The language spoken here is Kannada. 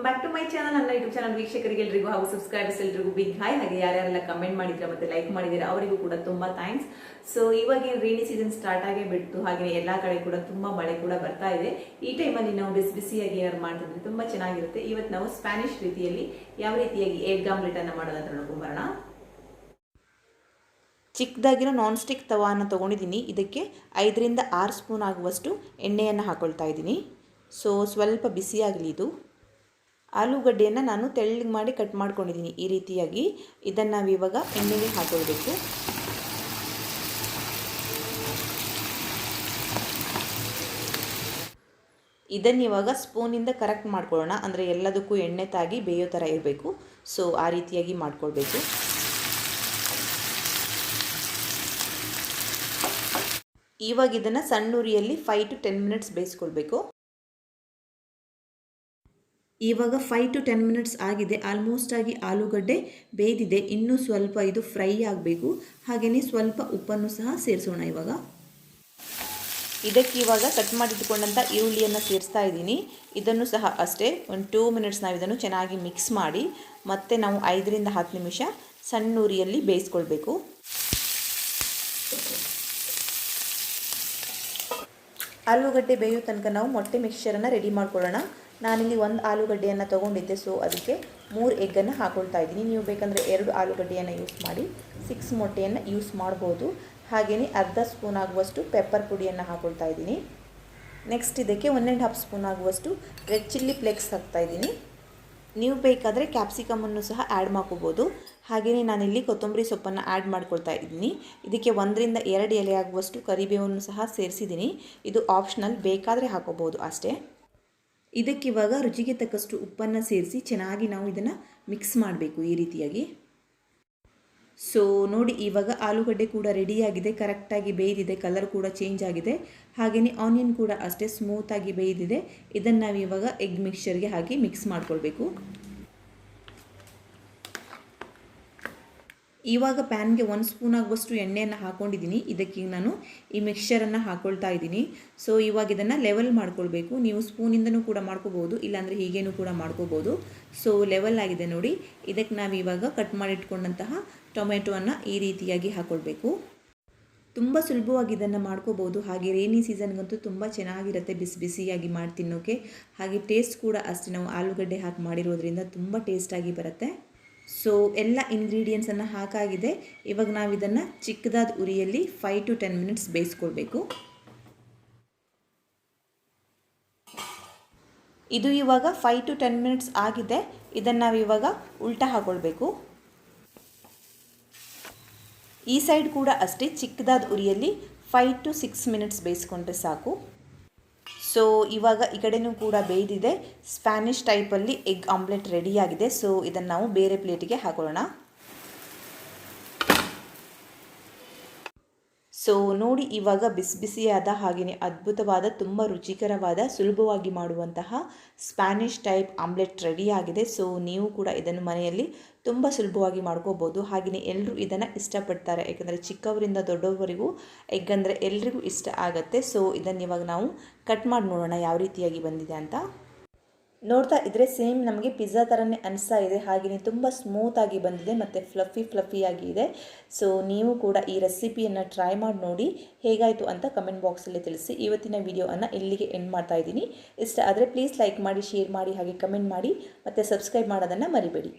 Back to my channel. ನನ್ನ ಯೂಟ್ಯೂಬ್ ಚಾನಲ್ ವೀಕ್ಷಕರಿಗೆ ಎಲ್ಲರಿಗೂ ಹಾಗೂ ಸಬ್ಸ್ಕ್ರೈಬರ್ಸ್ ಎಲ್ಲರಿಗೂ ಬಿಗ್ ಹಾಯ್. ಹಾಗೆ ಯಾರ್ಯಾರೆಲ್ಲ ಕಮೆಂಟ್ ಮಾಡಿದ್ರೆ ಮತ್ತೆ ಲೈಕ್ ಮಾಡಿದ್ರೆ ಅವರಿಗೂ ಕೂಡ ತುಂಬಾ ಥ್ಯಾಂಕ್ಸ್. ಸೊ ಇವಾಗ ರೈನಿ ಸೀಸನ್ ಸ್ಟಾರ್ಟ್ ಆಗೇ ಬಿಟ್ಟು, ಹಾಗೆ ಎಲ್ಲಾ ಕಡೆ ಕೂಡ ತುಂಬಾ ಮಳೆ ಕೂಡ ಬರ್ತಾ ಇದೆ. ಈ ಟೈಮಲ್ಲಿ ನಾವು ಬಿಸಿಯಾಗಿ ಏನಾದ್ರು ಮಾಡ್ತಿದ್ರೆ ತುಂಬಾ ಚೆನ್ನಾಗಿರುತ್ತೆ. ಇವತ್ತು ನಾವು ಸ್ಪ್ಯಾನಿಷ್ ರೀತಿಯಲ್ಲಿ ಯಾವ ರೀತಿಯಾಗಿ ಎಗ್ ಆಮ್ಲೆಟ್ ಅನ್ನ ಮಾಡೋದಂತ ನೋಡ್ಕೊಂಬರೋಣ. ಚಿಕ್ಕದಾಗಿರೋ ನಾನ್ ಸ್ಟಿಕ್ ತವಾನ ತೊಗೊಂಡಿದ್ದೀನಿ. ಇದಕ್ಕೆ 5ರಿಂದ 6 ಸ್ಪೂನ್ ಆಗುವಷ್ಟು ಎಣ್ಣೆಯನ್ನು ಹಾಕೊಳ್ತಾ ಇದ್ದೀನಿ. ಸೊ ಸ್ವಲ್ಪ ಬಿಸಿಯಾಗಲಿ ಇದು. ಆಲೂಗಡ್ಡೆಯನ್ನು ನಾನು ತೆಳ್ಳಗೆ ಮಾಡಿ ಕಟ್ ಮಾಡ್ಕೊಂಡಿದ್ದೀನಿ. ಈ ರೀತಿಯಾಗಿ ಇದನ್ನು ನಾವು ಇವಾಗ ಎಣ್ಣೆಗೆ ಹಾಕೊಳ್ಬೇಕು. ಇದನ್ನು ಇವಾಗ ಸ್ಪೂನಿಂದ ಕರೆಕ್ಟ್ ಮಾಡ್ಕೊಳ್ಳೋಣ. ಅಂದರೆ ಎಲ್ಲದಕ್ಕೂ ಎಣ್ಣೆ ತಾಗಿ ಬೇಯೋ ಥರ ಇರಬೇಕು. ಸೊ ಆ ರೀತಿಯಾಗಿ ಮಾಡ್ಕೊಳ್ಬೇಕು. ಇವಾಗ ಇದನ್ನು ಸಣ್ಣ ಉರಿಯಲ್ಲಿ 5 to 10 ಮಿನಿಟ್ಸ್ ಬೇಯಿಸ್ಕೊಳ್ಬೇಕು. ಇವಾಗ 5 to 10 ಮಿನಿಟ್ಸ್ ಆಗಿದೆ. ಆಲ್ಮೋಸ್ಟ್ ಆಗಿ ಆಲೂಗಡ್ಡೆ ಬೇಯ್ದಿದೆ. ಇನ್ನೂ ಸ್ವಲ್ಪ ಇದು ಫ್ರೈ ಆಗಬೇಕು. ಹಾಗೆಯೇ ಸ್ವಲ್ಪ ಉಪ್ಪನ್ನು ಸಹ ಸೇರಿಸೋಣ. ಇದಕ್ಕೆ ಇವಾಗ ಕಟ್ ಮಾಡಿಟ್ಕೊಂಡಂಥ ಈರುಳ್ಳಿಯನ್ನು ಸೇರಿಸ್ತಾ ಇದ್ದೀನಿ. ಇದನ್ನು ಸಹ ಅಷ್ಟೇ ಒಂದು 2 ಮಿನಿಟ್ಸ್ ನಾವು ಇದನ್ನು ಚೆನ್ನಾಗಿ ಮಿಕ್ಸ್ ಮಾಡಿ ಮತ್ತೆ ನಾವು 5ರಿಂದ 10 ನಿಮಿಷ ಸಣ್ಣ ಉರಿಯಲ್ಲಿ ಬೇಯಿಸ್ಕೊಳ್ಬೇಕು. ಆಲೂಗಡ್ಡೆ ಬೇಯೋ ತನಕ ನಾವು ಮೊಟ್ಟೆ ಮಿಕ್ಸ್ಚರನ್ನು ರೆಡಿ ಮಾಡ್ಕೊಳ್ಳೋಣ. ನಾನಿಲ್ಲಿ 1 ಆಲೂಗಡ್ಡೆಯನ್ನು ತೊಗೊಂಡಿದ್ದೆ. ಸೊ ಅದಕ್ಕೆ 3 ಎಗ್ಗನ್ನು ಹಾಕೊಳ್ತಾ ಇದ್ದೀನಿ. ನೀವು ಬೇಕಂದರೆ 2 ಆಲೂಗಡ್ಡೆಯನ್ನು ಯೂಸ್ ಮಾಡಿ 6 ಮೊಟ್ಟೆಯನ್ನು ಯೂಸ್ ಮಾಡ್ಬೋದು. ಹಾಗೆಯೇ ಅರ್ಧ ಸ್ಪೂನ್ ಆಗುವಷ್ಟು ಪೆಪ್ಪರ್ ಪುಡಿಯನ್ನು ಹಾಕೊಳ್ತಾ ಇದ್ದೀನಿ. ನೆಕ್ಸ್ಟ್ ಇದಕ್ಕೆ 1.5 ಸ್ಪೂನ್ ಆಗುವಷ್ಟು ರೆಡ್ ಚಿಲ್ಲಿ ಫ್ಲೇಕ್ಸ್ ಹಾಕ್ತಾಯಿದ್ದೀನಿ. ನೀವು ಬೇಕಾದರೆ ಕ್ಯಾಪ್ಸಿಕಮನ್ನು ಸಹ ಆ್ಯಡ್ ಮಾಡ್ಕೋಬೋದು. ಹಾಗೆಯೇ ನಾನಿಲ್ಲಿ ಕೊತ್ತಂಬರಿ ಸೊಪ್ಪನ್ನು ಆ್ಯಡ್ ಮಾಡ್ಕೊಳ್ತಾ ಇದ್ದೀನಿ. ಇದಕ್ಕೆ 1ರಿಂದ 2 ಎಲೆ ಆಗುವಷ್ಟು ಕರಿಬೇವನ್ನು ಸಹ ಸೇರಿಸಿದ್ದೀನಿ. ಇದು ಆಪ್ಷನಲ್, ಬೇಕಾದರೆ ಹಾಕೋಬೋದು ಅಷ್ಟೇ. ಇದಕ್ಕಿವಾಗ ರುಚಿಗೆ ತಕ್ಕಷ್ಟು ಉಪ್ಪನ್ನು ಸೇರಿಸಿ ಚೆನ್ನಾಗಿ ನಾವು ಇದನ್ನು ಮಿಕ್ಸ್ ಮಾಡಬೇಕು ಈ ರೀತಿಯಾಗಿ. ಸೊ ನೋಡಿ, ಇವಾಗ ಆಲೂಗಡ್ಡೆ ಕೂಡ ರೆಡಿಯಾಗಿದೆ. ಕರೆಕ್ಟಾಗಿ ಬೇಯ್ದಿದೆ. ಕಲರ್ ಕೂಡ ಚೇಂಜ್ ಆಗಿದೆ. ಹಾಗೆಯೇ ಆನಿಯನ್ ಕೂಡ ಅಷ್ಟೇ ಸ್ಮೂತಾಗಿ ಬೇಯ್ದಿದೆ. ಇದನ್ನು ನಾವು ಇವಾಗ ಎಗ್ ಮಿಕ್ಸ್ಚರ್ಗೆ ಹಾಕಿ ಮಿಕ್ಸ್ ಮಾಡ್ಕೊಳ್ಬೇಕು. ಇವಾಗ ಪ್ಯಾನ್ಗೆ 1 ಸ್ಪೂನ್ ಆಗುವಷ್ಟು ಎಣ್ಣೆಯನ್ನು ಹಾಕ್ಕೊಂಡಿದ್ದೀನಿ. ಇದಕ್ಕೆ ನಾನು ಈ ಮಿಕ್ಸ್ಚರನ್ನು ಹಾಕ್ಕೊಳ್ತಾ ಇದ್ದೀನಿ. ಸೊ ಇವಾಗ ಇದನ್ನು ಲೆವೆಲ್ ಮಾಡ್ಕೊಳ್ಬೇಕು. ನೀವು ಸ್ಪೂನಿಂದನೂ ಕೂಡ ಮಾಡ್ಕೋಬೋದು, ಇಲ್ಲಾಂದರೆ ಹೀಗೇನೂ ಕೂಡ ಮಾಡ್ಕೋಬೋದು. ಸೊ ಲೆವೆಲ್ ಆಗಿದೆ ನೋಡಿ. ಇದಕ್ಕೆ ನಾವು ಇವಾಗ ಕಟ್ ಮಾಡಿಟ್ಕೊಂಡಂತಹ ಟೊಮೆಟೊವನ್ನು ಈ ರೀತಿಯಾಗಿ ಹಾಕ್ಕೊಳ್ಬೇಕು. ತುಂಬ ಸುಲಭವಾಗಿ ಇದನ್ನು ಮಾಡ್ಕೋಬೋದು. ಹಾಗೆ ರೈನಿ ಸೀಸನ್ಗಂತೂ ತುಂಬ ಚೆನ್ನಾಗಿರುತ್ತೆ ಬಿಸಿಯಾಗಿ ಮಾಡಿ ತಿನ್ನೋಕ್ಕೆ. ಹಾಗೆ ಟೇಸ್ಟ್ ಕೂಡ ಅಷ್ಟೇ. ನಾವು ಆಲೂಗಡ್ಡೆ ಹಾಕಿ ಮಾಡಿರೋದ್ರಿಂದ ತುಂಬ ಟೇಸ್ಟಾಗಿ ಬರುತ್ತೆ. ಸೊ ಎಲ್ಲ ಇಂಗ್ರೀಡಿಯೆಂಟ್ಸನ್ನು ಹಾಕಾಗಿದೆ. ಇವಾಗ ನಾವು ಇದನ್ನು ಚಿಕ್ಕದಾದ ಉರಿಯಲ್ಲಿ 5 to 10 ಮಿನಿಟ್ಸ್ ಬೇಯಿಸ್ಕೊಳ್ಬೇಕು. ಇದು ಇವಾಗ 5 to 10 ಮಿನಿಟ್ಸ್ ಆಗಿದೆ. ಇದನ್ನು ನಾವು ಇವಾಗ ಉಲ್ಟಾ ಹಾಕ್ಕೊಳ್ಬೇಕು. ಈ ಸೈಡ್ ಕೂಡ ಅಷ್ಟೇ ಚಿಕ್ಕದಾದ ಉರಿಯಲ್ಲಿ 5 to 6 ಮಿನಿಟ್ಸ್ ಬೇಯಿಸ್ಕೊಂಡ್ರೆ ಸಾಕು. ಸೊ ಇವಾಗ ಈ ಕಡೆನೂ ಕೂಡ ಬೇಯ್ದಿದೆ. ಸ್ಪ್ಯಾನಿಷ್ ಟೈಪಲ್ಲಿ ಎಗ್ ಆಮ್ಲೆಟ್ ರೆಡಿಯಾಗಿದೆ. ಸೊ ಇದನ್ನು ನಾವು ಬೇರೆ ಪ್ಲೇಟಿಗೆ ಹಾಕೊಳ್ಳೋಣ. ಸೊ ನೋಡಿ, ಇವಾಗ ಬಿಸಿಯಾದ ಹಾಗೆಯೇ ಅದ್ಭುತವಾದ ತುಂಬ ರುಚಿಕರವಾದ ಸುಲಭವಾಗಿ ಮಾಡುವಂತಹ ಸ್ಪ್ಯಾನಿಷ್ ಟೈಪ್ ಆಮ್ಲೆಟ್ ರೆಡಿಯಾಗಿದೆ. ಸೊ ನೀವು ಕೂಡ ಇದನ್ನು ಮನೆಯಲ್ಲಿ ತುಂಬ ಸುಲಭವಾಗಿ ಮಾಡ್ಕೋಬೋದು. ಹಾಗೆಯೇ ಎಲ್ಲರೂ ಇದನ್ನು ಇಷ್ಟಪಡ್ತಾರೆ. ಯಾಕಂದರೆ ಚಿಕ್ಕವರಿಂದ ದೊಡ್ಡವರಿಗೂ ಎಗ್ ಅಂದರೆ ಎಲ್ರಿಗೂ ಇಷ್ಟ ಆಗುತ್ತೆ. ಸೊ ಇದನ್ನು ಇವಾಗ ನಾವು ಕಟ್ ಮಾಡಿ ನೋಡೋಣ ಯಾವ ರೀತಿಯಾಗಿ ಬಂದಿದೆ ಅಂತ. ನೋಡ್ತಾ ಇದ್ದರೆ ಸೇಮ್ ನಮಗೆ ಪಿಜ್ಜಾ ಥರನೇ ಅನಿಸ್ತಾ ಇದೆ. ಹಾಗೆಯೇ ತುಂಬ ಸ್ಮೂತಾಗಿ ಬಂದಿದೆ ಮತ್ತು ಫ್ಲಫಿಯಾಗಿ ಇದೆ. ಸೊ ನೀವು ಕೂಡ ಈ ರೆಸಿಪಿಯನ್ನು ಟ್ರೈ ಮಾಡಿ ನೋಡಿ, ಹೇಗಾಯಿತು ಅಂತ ಕಮೆಂಟ್ ಬಾಕ್ಸಲ್ಲಿ ತಿಳಿಸಿ. ಇವತ್ತಿನ ವಿಡಿಯೋವನ್ನು ಇಲ್ಲಿಗೆ ಎಂಡ್ ಮಾಡ್ತಾ ಇದ್ದೀನಿ. ಇಷ್ಟ ಆದರೆ ಪ್ಲೀಸ್ ಲೈಕ್ ಮಾಡಿ, ಶೇರ್ ಮಾಡಿ, ಹಾಗೆ ಕಮೆಂಟ್ ಮಾಡಿ ಮತ್ತು ಸಬ್ಸ್ಕ್ರೈಬ್ ಮಾಡೋದನ್ನು ಮರಿಬೇಡಿ.